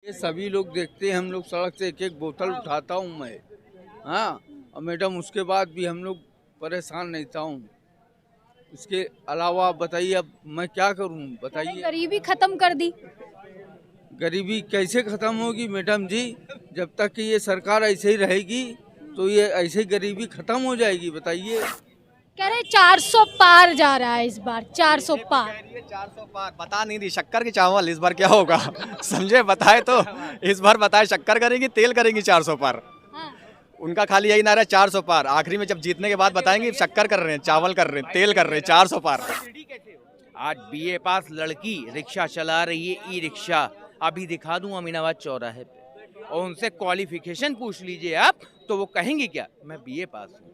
ये सभी लोग देखते हैं, हम लोग सड़क से एक एक बोतल उठाता हूँ मैं। हाँ, और मैडम उसके बाद भी हम लोग परेशान नहीं था हूँ। उसके अलावा आप बताइए, अब मैं क्या करूँ बताइए। गरीबी खत्म कर दी। गरीबी कैसे खत्म होगी मैडम जी? जब तक कि ये सरकार ऐसे ही रहेगी तो ये ऐसे ही गरीबी खत्म हो जाएगी, बताइए। कह रहे 400 पार जा रहा है इस बार, 400 पार। 400 पार बता नहीं दी शक्कर की चावल इस बार क्या होगा समझे बताए तो इस बार बताए शक्कर करेंगी तेल करेंगी 400 पार। हाँ। उनका खाली यही नारा 400 पार, आखिरी में जब जीतने के बाद बताएंगे शक्कर कर रहे हैं चावल कर रहे हैं तेल कर रहे हैं 400 पार। आज बीए पास लड़की रिक्शा चला रही है, ई रिक्शा। अभी दिखा दूं अमीनाबाद चौराहे पे, और उनसे क्वालिफिकेशन पूछ लीजिए आप तो वो कहेंगे क्या, मैं बीए पास हूँ,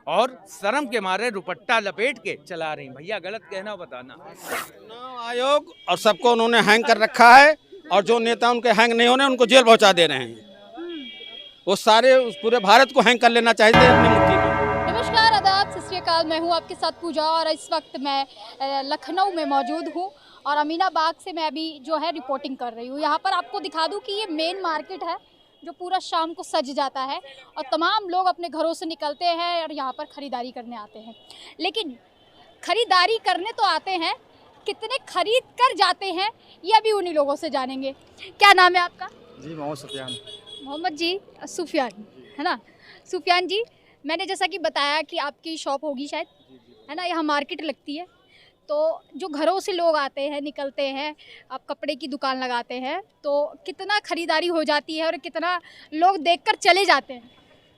और शर्म के मारे दुपट्टा लपेट के चला रही। भैया गलत कहना बताना। चुनाव आयोग और सबको उन्होंने हैंग कर रखा है, और जो नेता उनके हैंग नहीं होने उनको जेल पहुंचा दे रहे हैं। वो सारे उस पूरे भारत को हैंग कर लेना चाहते हैं अपनी मुट्ठी में। नमस्कार, आदाब, सत श्री अकाल। मैं हूँ आपके साथ पूजा, और इस वक्त मैं लखनऊ में मौजूद हूँ, और अमीनाबाद से मैं अभी जो है रिपोर्टिंग कर रही हूँ। यहाँ पर आपको दिखा दूँ कि ये मेन मार्केट है जो पूरा शाम को सज जाता है, और तमाम लोग अपने घरों से निकलते हैं और यहाँ पर ख़रीदारी करने आते हैं। लेकिन ख़रीदारी करने तो आते हैं, कितने खरीद कर जाते हैं ये अभी उन्हीं लोगों से जानेंगे। क्या नाम है आपका? जी मोहम्मद सुफियान। मोहम्मद जी सुफियान, है ना? सुफियान जी, मैंने जैसा कि बताया कि आपकी शॉप होगी शायद, है ना? यहाँ मार्केट लगती है, तो जो घरों से लोग आते हैं निकलते हैं, आप कपड़े की दुकान लगाते हैं, तो कितना खरीदारी हो जाती है और कितना लोग देखकर चले जाते हैं?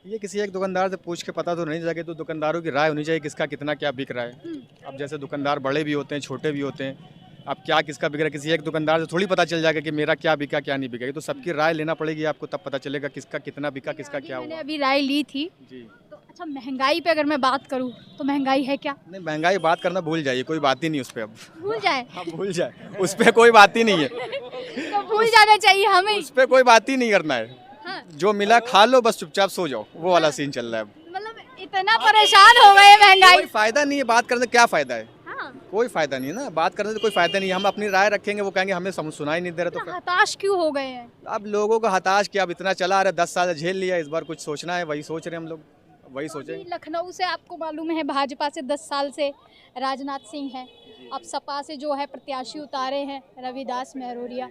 ये किसी एक दुकानदार से पूछ के पता तो नहीं लगे, तो दुकानदारों की राय होनी चाहिए किसका कितना क्या बिक रहा है। अब जैसे दुकानदार बड़े भी होते हैं छोटे भी होते हैं, अब क्या किसका बिक रहा है किसी एक दुकानदार से थोड़ी पता चल जाएगा कि मेरा क्या बिका क्या नहीं बिका। ये तो सबकी राय लेना पड़ेगी आपको, तब पता चलेगा किसका कितना बिका किसका क्या मैंने हुआ। अभी राय ली थी। जी तो अच्छा, महंगाई पे अगर मैं बात करूँ तो महंगाई है क्या? नहीं, महंगाई बात करना भूल जाइए, कोई बात ही नहीं उस पर अब। भूल जाए हाँ भूल जाए, उस पर कोई बात ही नहीं है। तो भूल जाना चाहिए हमें। उस पर कोई बात ही नहीं करना है। हाँ। जो मिला खा लो, बस चुपचाप सो जाओ, वो वाला सीन चल रहा है अब। मतलब इतना परेशान हो गए महंगाई। कोई फायदा नहीं है बात करने से, क्या फायदा है? हाँ। कोई फायदा नहीं है ना, बात करने से कोई फायदा नहीं है। हम अपनी राय रखेंगे, वो कहेंगे हमें सुनाई नहीं दे रहा, तो फिर हताश क्यों हो गए हैं? अब लोगों को हताश किया, अब इतना चला आ रहा है, 10 साल झेल लिया, इस बार कुछ सोचना है, वही सोच रहे हैं हम लोग, वही सोचे। अभी लखनऊ से आपको मालूम है भाजपा से 10 साल से राजनाथ सिंह हैं, अब सपा से जो है प्रत्याशी उतारे हैं रविदास महरौरिया,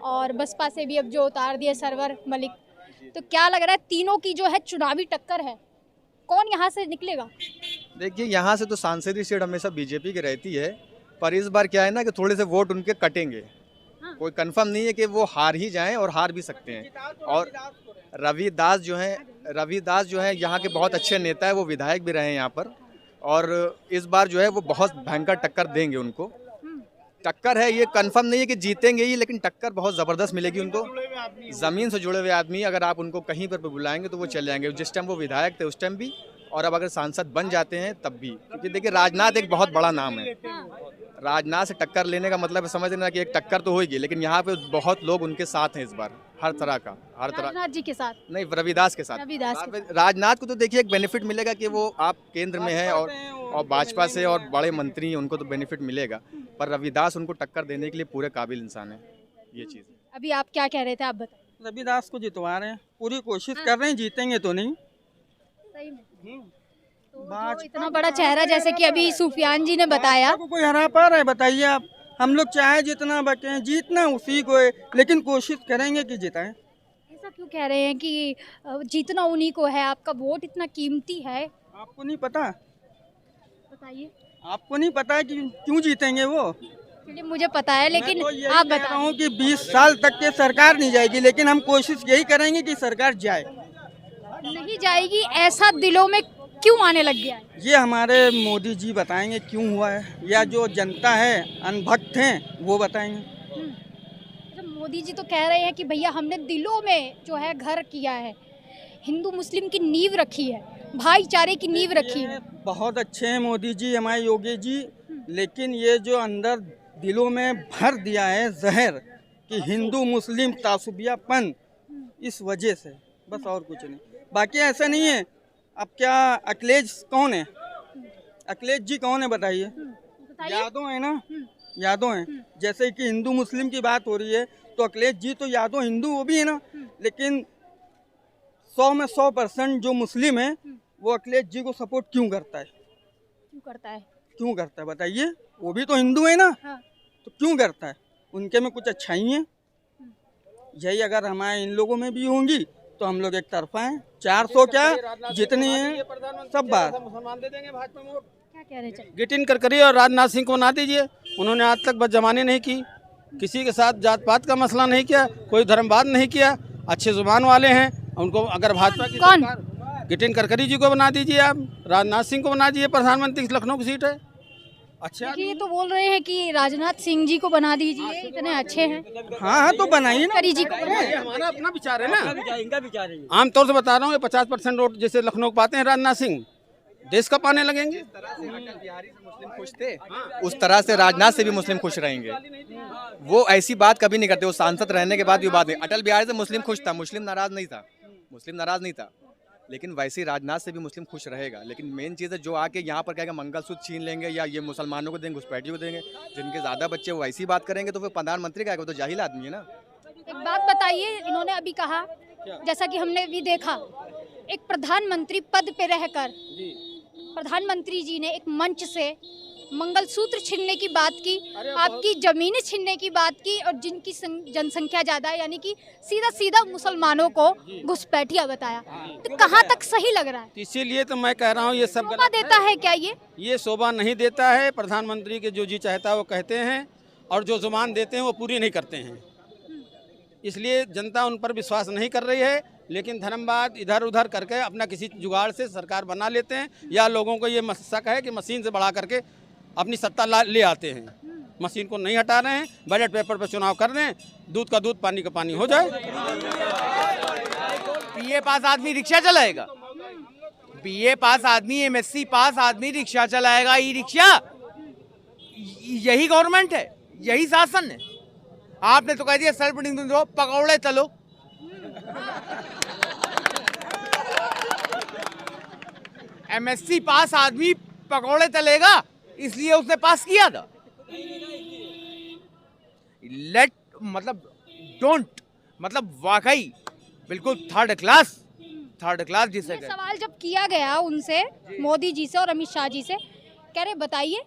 और बसपा से भी अब जो उतार दिए सरवर मलिक। तो क्या लग रहा है, तीनों की जो है चुनावी टक्कर है, कौन यहाँ से निकलेगा? देखिए, यहाँ से तो सांसदीय सीट हमेशा बीजेपी की रहती है, पर इस बार क्या है ना कि थोड़े से वोट उनके कटेंगे। हाँ। कोई कंफर्म नहीं है कि वो हार ही जाएं, और हार भी सकते हैं। और रविदास जो है यहाँ के बहुत अच्छे नेता है, वो विधायक भी रहे हैं यहाँ पर, और इस बार जो है वो बहुत भयंकर टक्कर देंगे उनको। टक्कर है, ये कंफर्म नहीं है कि जीतेंगे ही, लेकिन टक्कर बहुत ज़बरदस्त मिलेगी उनको। ज़मीन से जुड़े हुए आदमी, अगर आप उनको कहीं पर बुलाएंगे तो वो चले जाएंगे, जिस टाइम वो विधायक थे उस टाइम भी, और अब अगर सांसद बन जाते हैं तब भी। क्योंकि देखिए, राजनाथ एक बहुत बड़ा नाम है। राजनाथ से टक्कर लेने का मतलब समझ लेना कि एक टक्कर तो होगी, लेकिन यहाँ पे बहुत लोग उनके साथ हैं इस बार, हर तरह का, हर तरह। राजनाथ जी के साथ? नहीं, रविदास के साथ। रविदास के राजनाथ को तो देखिए एक बेनिफिट मिलेगा कि वो आप केंद्र में है, और भाजपा से, और बड़े मंत्री हैं, उनको तो बेनिफिट मिलेगा, पर रविदास उनको टक्कर देने के लिए पूरे काबिल इंसान है, ये चीज़। अभी आप क्या कह रहे थे, आप बताइए। रविदास को जितवा रहे हैं, पूरी कोशिश कर रहे हैं, जीतेंगे तो नहीं। सही में तो जो इतना बड़ा चेहरा जैसे कि अभी सुफियान जी ने बताया, को कोई हरा पा रहा है बताइए आप? हम लोग चाहे जितना बके जीतना उसी को है, लेकिन कोशिश करेंगे कि जिताएं। ऐसा क्यों कह रहे हैं कि जीतना उन्हीं को है? आपका वोट इतना कीमती है, आपको नहीं पता? बताइए। आपको नहीं पता है कि क्यों जीतेंगे वो? चलिए, मुझे पता है, लेकिन मैं तो यही आप कह रहा बताओ। हूँ कि 20 साल तक के सरकार नहीं जाएगी, लेकिन हम कोशिश यही करेंगे कि सरकार जाए। नहीं जाएगी, ऐसा दिलों में क्यों आने लग गया है? ये हमारे मोदी जी बताएंगे क्यों हुआ है, या जो जनता है अनभक्त हैं वो बताएंगे। तो मोदी जी तो कह रहे हैं कि भैया हमने दिलों में जो है घर किया है, हिंदू मुस्लिम की नींव रखी है, भाईचारे की नींव रखी है। बहुत अच्छे हैं मोदी जी, हमारे योगी जी, लेकिन ये जो अंदर दिलों में भर दिया है जहर कि हिंदू मुस्लिम तासुबियापन, इस वजह से, बस और कुछ नहीं। बाकी ऐसा नहीं है। अब क्या अखिलेश कौन है? अखिलेश जी कौन है बताइए? यादव है ना, यादव हैं। जैसे कि हिंदू मुस्लिम की बात हो रही है, तो अखिलेश जी तो यादव हिंदू वो भी है ना, लेकिन 100 में 100% जो मुस्लिम है वो अखिलेश जी को सपोर्ट क्यों करता है? क्यों करता है बताइए? वो भी तो हिंदू है ना, हाँ। तो क्यों करता है? उनके में कुछ अच्छाई है? यही अगर हमारे इन लोगों में भी होंगी तो हम लोग एक तरफा हैं। 400 क्या जितनी है सब बात। क्या कह रहे हैं? गिटिन करकरी और राजनाथ सिंह को बना दीजिए। उन्होंने आज तक बदजमानी नहीं की, किसी के साथ जात पात का मसला नहीं किया, कोई धर्मवाद नहीं किया, अच्छे जुबान वाले हैं। उनको अगर भाजपा की कौन? सरकार गिटिन करकरी जी को बना दीजिए, आप राजनाथ सिंह को बना दीजिए प्रधानमंत्री। लखनऊ की सीट है। अच्छा देखिए, ये तो बोल रहे हैं कि राजनाथ सिंह जी को बना दीजिए, इतने अच्छे हैं। हाँ तो बनाइए ना। करी जी को बनाइए। ये हमारा अपना विचार है ना, इनका विचार है। आमतौर से बता रहा हूँ, 50% वोट जैसे लखनऊ को पाते हैं राजनाथ सिंह, देश का पाने लगेंगे। मुस्लिम खुश थे, उस तरह से राजनाथ से भी मुस्लिम खुश रहेंगे। वो ऐसी बात कभी नहीं करते, वो सांसद रहने के बाद भी बात नहीं। अटल बिहारी से मुस्लिम खुश था, मुस्लिम नाराज नहीं था, लेकिन वैसे ही राजनाथ से भी मुस्लिम खुश रहेगा। लेकिन मेन चीज़ है जो आके यहाँ पर कहेगा मंगलसूत्र छीन लेंगे या ये मुसलमानों को देंगे, घुसपैठियों को देंगे, जिनके ज़्यादा बच्चे वो ऐसी बात करेंगे तो फिर प्रधानमंत्री का, वो तो जाहिल आदमी है ना। एक बात बताइए, इन्होंने अभी कहा, जैसा कि हमने भी देखा, एक प्रधानमंत्री पद पे रहकर प्रधानमंत्री जी ने एक मंच से मंगलसूत्र छीनने की बात की, आपकी जमीनें छीनने की बात की, और जिनकी जनसंख्या ज्यादा है यानी कि सीधा सीधा मुसलमानों को घुसपैठिया बताया। तो कहाँ तक सही लग रहा है? इसीलिए तो मैं कह रहा हूँ ये सब शोभा देता है क्या ये शोभा नहीं देता है। प्रधानमंत्री के जो जी चाहता है वो कहते हैं, और जो जुबान देते हैं वो पूरी नहीं करते हैं। इसलिए जनता उन पर विश्वास नहीं कर रही है। लेकिन धर्मवाद इधर उधर करके अपना किसी जुगाड़ से सरकार बना लेते हैं, या लोगों को ये शक है कि मशीन से बढ़ा करके अपनी सत्ता ले आते हैं। मशीन को नहीं हटा रहे हैं, बैलेट पेपर पर चुनाव कर रहे हैं, दूध का दूध पानी का पानी हो जाए। बीए पास आदमी रिक्शा चलाएगा, बीए पास आदमी, एमएससी पास आदमी रिक्शा चलाएगा, ई रिक्शा। यही गवर्नमेंट है, यही शासन है। आपने तो कह दिया सेल्फ दो, पकौड़े तलो। एमएससी पास आदमी पकौड़े तलेगा, इसलिए उसने पास किया था। मतलब वाकई बिल्कुल थर्ड क्लास जिसे ये सवाल जब किया गया उनसे, मोदी जी से और अमित शाह जी से, कह रहे बताइए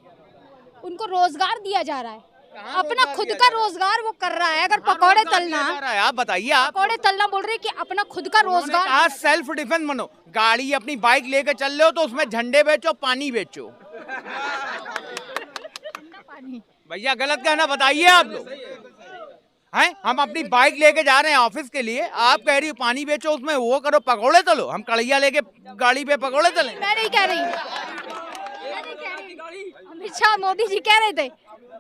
उनको रोजगार दिया जा रहा है, अपना खुद का रोजगार वो कर रहा है। अगर पकौड़े तलना, आप बताइए, आप पकौड़े तलना बोल रहे हैं कि अपना खुद का रोजगार। आज सेल्फ डिफेंस बनो, गाड़ी अपनी बाइक लेके चल रहे हो तो उसमें झंडे बेचो, पानी बेचो। भैया गलत कहना बताइए आप लोग हैं। हम अपनी बाइक लेके जा रहे हैं ऑफिस के लिए, आप कह रही हो पानी बेचो, उसमें वो करो, पकौड़े तलो। हम कढ़ैया लेके गाड़ी पे पकौड़े तले। मैं नहीं कह रही, अमित शाह मोदी जी कह रहे थे।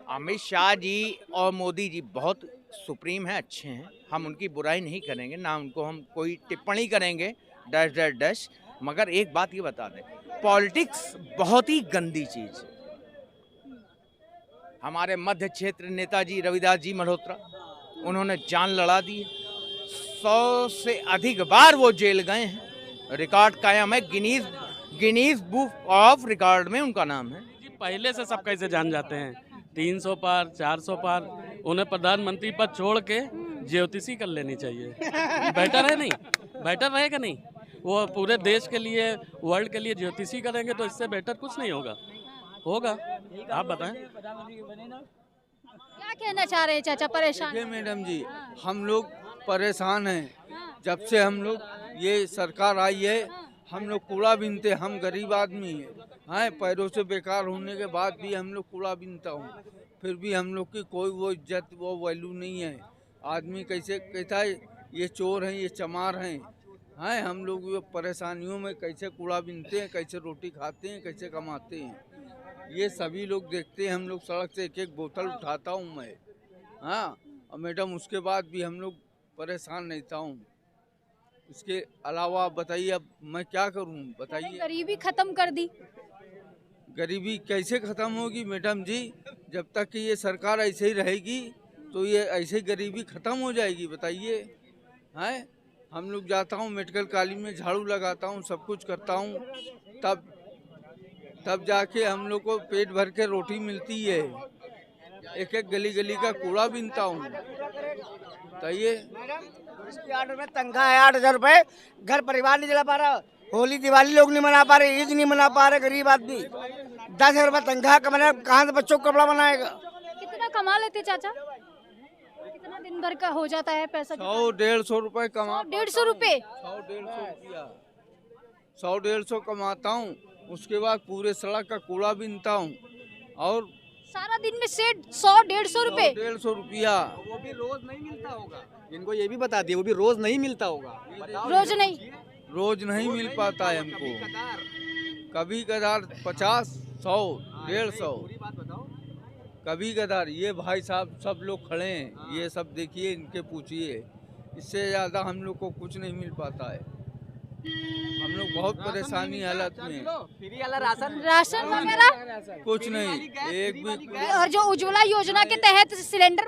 अमित शाह जी और मोदी जी बहुत सुप्रीम हैं, अच्छे हैं, हम उनकी बुराई नहीं करेंगे, ना उनको हम कोई टिप्पणी करेंगे, डैश डैश डैश। मगर एक बात ये बता दें, पॉलिटिक्स बहुत ही गंदी चीज है। हमारे मध्य क्षेत्र नेताजी रविदास जी मल्होत्रा, उन्होंने जान लड़ा दी, 100 से अधिक बार वो जेल गए हैं, रिकॉर्ड कायम है, गिनीज बुक ऑफ रिकॉर्ड में उनका नाम है। पहले से सब कैसे जान जाते हैं, 300 पार 400 पार, उन्हें प्रधानमंत्री पद छोड़ के ज्योतिषी कर लेनी चाहिए। बेटर है नहीं, बेटर रहेगा नहीं, वो पूरे देश के लिए, वर्ल्ड के लिए ज्योतिषी करेंगे तो इससे बेटर कुछ नहीं होगा। आप बताएं क्या कहना चाह रहे हैं चाचा? परेशान देखिए मैडम जी, हम लोग परेशान हैं। जब से हम लोग ये सरकार आई है, हम लोग कूड़ा बीनते, हम गरीब आदमी हैं, पैरों से बेकार होने के बाद भी हम लोग कूड़ा बीनता हूँ, फिर भी हम लोग की कोई वो इज्जत, वो वैल्यू नहीं है। आदमी कैसे कहता है ये चोर हैं, ये चमार हैं। हम लोग ये परेशानियों में कैसे कूड़ा बीनते हैं, कैसे रोटी खाते हैं, कैसे कमाते हैं, ये सभी लोग देखते हैं। हम लोग सड़क से एक एक बोतल उठाता हूँ मैं, और मैडम उसके बाद भी हम लोग परेशान नहीं था हूँ। इसके अलावा बताइए अब मैं क्या करूँ, बताइए। गरीबी खत्म कर दी। गरीबी कैसे ख़त्म होगी मैडम जी? जब तक कि ये सरकार ऐसे ही रहेगी तो ये ऐसे गरीबी ख़त्म हो जाएगी, बताइए। हम लोग जाता हूँ मेडिकल कॉलेज में, झाड़ू लगाता हूँ, सब कुछ करता हूँ, तब जाके हम लोग को पेट भर के रोटी मिलती है। एक एक गली गली का कूड़ा बीनता हूँ। बताइए। 8 रुपये तनख्वाह है, 8,000 रुपये, घर परिवार नहीं चला पा रहा, होली दिवाली लोग नहीं मना पा रहे, ईद नहीं मना पा रहे, गरीब आदमी 10,000 रुपये तनख्वाह कमाना, कहाँ से बच्चों को कपड़ा बनाएगा। कितना कमा लेते चाचा? कितना दिन भर का हो जाता है पैसा? 100-150 रुपए कमा 150 रुपए? 100-150 रुपया 100-150 कमाता हूँ। उसके बाद पूरे सड़क का कूड़ा बीनता हूँ और सारा दिन में से 100-150 रुपए? 150 रुपया। वो भी रोज नहीं मिलता होगा, इनको ये भी बता दिए, वो भी रोज नहीं मिलता होगा। रोज नहीं? रोज नहीं मिल पाता है हमको। कभी कदार 50, 100, 150, कभी कदार। ये भाई साहब सब लोग खड़े हैं, ये सब देखिए, इनके पूछिए, इससे ज़्यादा हम लोग को कुछ नहीं मिल पाता है। हम लोग बहुत परेशानी हालत में हैं। फ्री वाला राशन राशन वगैरह कुछ नहीं, एक भी। और जो उज्ज्वला योजना के तहत सिलेंडर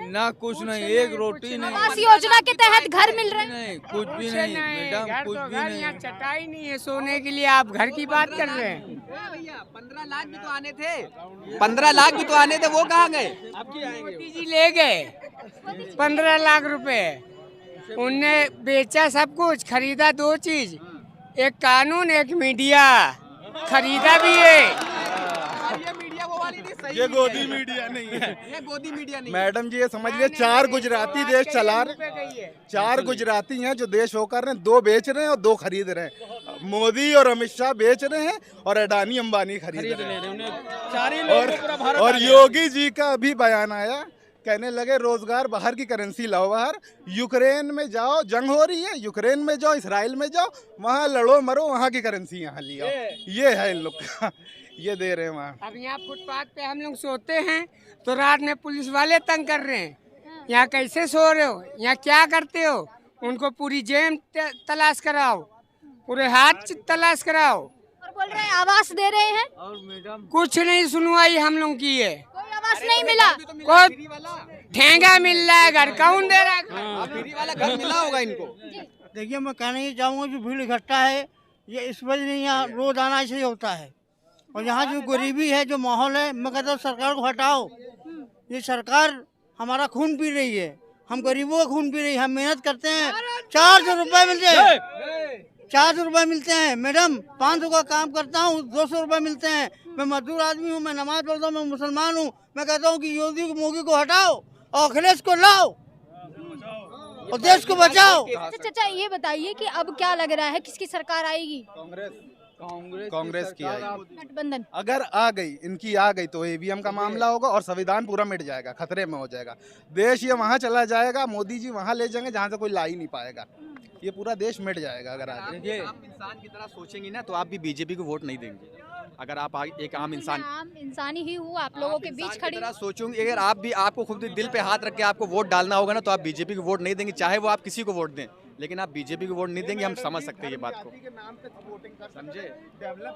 ना कुछ नहीं, एक रोटी नहीं। आवास योजना के तहत घर मिल रहे हैं? नहीं, कुछ भी नहीं मैडम, कुछ भी नहीं। चटाई नहीं है सोने के लिए, आप घर की बात कर रहे हैं। भैया 15 लाख भी तो आने थे, 15 लाख भी तो आने थे, वो कहाँ गए? मोदी जी ले गए 15 लाख रुपए, उनने बेचा सब कुछ, खरीदा 2 चीज, एक कानून एक मीडिया, खरीदा भी है। ये मीडिया वो वाली नहीं, सही ये गोदी मीडिया नहीं है, ये गोदी मीडिया नहीं। मैडम जी ये समझ लिए 4 गुजराती देश चला रहे, 4 गुजराती हैं जो देश होकर रहे, 2 बेच रहे हैं और 2 खरीद रहे हैं। मोदी और अमित शाह बेच रहे हैं और अडानी अंबानी खरीद रहे हैं। और योगी जी का अभी बयान आया, कहने लगे रोजगार बाहर की करेंसी लाओ बाहर, यूक्रेन में जाओ, जंग हो रही है, यूक्रेन में जाओ, इसराइल में जाओ, वहाँ लड़ो मरो, वहाँ की करेंसी यहाँ लिया। ये है इन लोग का, ये दे रहे हैं वहाँ। अब यहाँ फुटपाथ पे हम लोग सोते हैं तो रात में पुलिस वाले तंग कर रहे हैं। यहाँ कैसे सो रहे हो, यहाँ क्या करते हो? उनको पूरी जेब तलाश कराओ, पूरे हाथ तलाश कराओ। और बोल रहे हैं आवास दे रहे हैं? और मैडम कुछ नहीं सुनवाई हम लोग की है, कोई आवास नहीं मिला। कोई ठेंगा मिल रहा है, घर कौन दे रहा है? फ्री वाला घर मिला होगा इनको। देखिए मैं कहना ये चाहूँगा जो भीड़ इकट्ठा है, ये इस वजह से यहाँ रोज आना ऐसे ही होता है। और यहाँ जो गरीबी है, जो माहौल है, मैं कहता हूँ सरकार को हटाओ। ये सरकार हमारा खून पी रही है, हम गरीबों का खून पी रही है। हम मेहनत करते हैं, 400 रुपये मिलते हैं, 400 रुपये मिलते हैं मैडम। 500 का काम करता हूँ, 200 रुपये मिलते हैं। मैं मजदूर आदमी हूँ, मैं नमाज पढ़ता हूँ, मैं मुसलमान हूँ। मैं कहता हूँ कि योगी मोदी को हटाओ और अखिलेश को लाओ और देश को बचाओ। चाचा ये बताइए कि अब क्या लग रहा है, किसकी सरकार आएगी? कांग्रेस की आएगी। गठबंधन अगर आ गई, इनकी आ गई तो ईवीएम का मामला होगा और संविधान पूरा मिट जाएगा, खतरे में हो जाएगा देश। ये वहाँ चला जाएगा, मोदी जी वहाँ ले जाएंगे जहाँ से कोई ला ही नहीं पाएगा। ये पूरा देश मिट जाएगा अगर आ जाए। आप इंसान की तरह सोचेंगी ना तो आप भी बीजेपी को वोट नहीं देंगे। अगर आप एक आम इंसान, आम इंसान ही हूँ, आप लोगों के बीच खड़ी हूँ। सोचूंगी, अगर आप भी, आपको खुद दिल पे हाथ रख के आपको वोट डालना होगा ना तो आप बीजेपी को वोट नहीं देंगे, चाहे वो आप किसी को वोट दें, लेकिन आप बीजेपी को वोट नहीं देंगे। हम समझ सकते हैं ये बात को, समझे।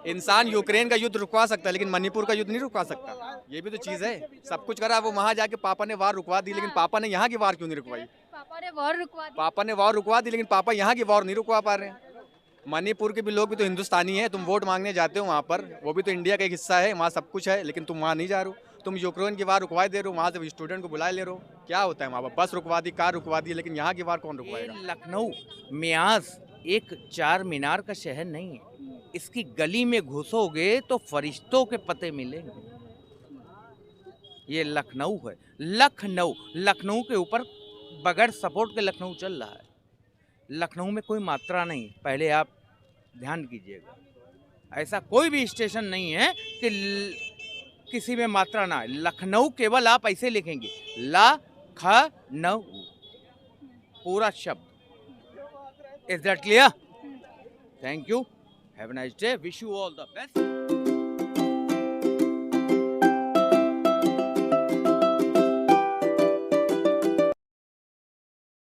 इंसान यूक्रेन का युद्ध रुकवा सकता है लेकिन मणिपुर का युद्ध नहीं रुकवा सकता। ये भी तो चीज है। सब कुछ करा, वो वहाँ जाके पापा ने वार रुकवा दी, लेकिन पापा ने यहाँ की वार क्यों नहीं रुकवाई? पापा ने वॉर रुकवा दी। पापा ने वार रुकवा दी, लेकिन पापा यहाँ की वार नहीं रुकवा पा रहे हैं। मणिपुर के भी लोग भी तो हिंदुस्तानी हैं। तुम वोट मांगने जाते हो वहाँ पर, वो भी तो इंडिया का एक हिस्सा है, वहाँ सब कुछ है, लेकिन तुम वहाँ नहीं जा रहे हो। तुम यूक्रेन की वार रुकवा दे रहे हो, वहाँ से स्टूडेंट को बुला ले रहे हो। क्या होता है वहाँ पर? बस रुकवा दी, कार रुकवा दी, लेकिन यहाँ की वार कौन रुकवाएगा? लखनऊ म्यास एक 4 मीनार का शहर नहीं है। इसकी गली में घुसोगे तो फरिश्तों के पते मिलेंगे। ये लखनऊ है, लखनऊ के ऊपर बगैर सपोर्ट के लखनऊ चल रहा है। लखनऊ में कोई मात्रा नहीं, पहले आप ध्यान कीजिएगा। ऐसा कोई भी स्टेशन नहीं है कि किसी में मात्रा ना है। लखनऊ केवल आप ऐसे लिखेंगे, ला-ख-नऊ, पूरा शब्द। Is that clear? Thank you, have a nice day, wish you all the best.